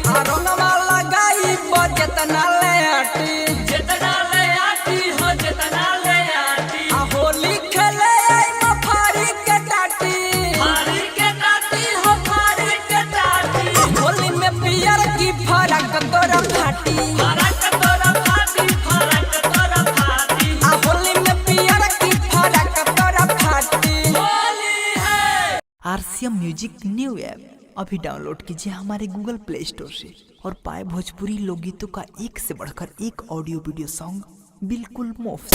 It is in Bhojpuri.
रंगवा लगाई जितना ले आटी हो जितना ले आटी होली खेले आई मफारी के टाटी हो फारी के टाटी होली में पियर की फरक तोरा फाटी होली में पियर की फरक तोरा फाटी। आरसीएम म्यूजिक न्यू ऐप अभी डाउनलोड कीजिए हमारे गूगल प्ले स्टोर से और पाए भोजपुरी लोकगीतों का एक से बढ़कर एक ऑडियो वीडियो सॉन्ग बिल्कुल मुफ्त।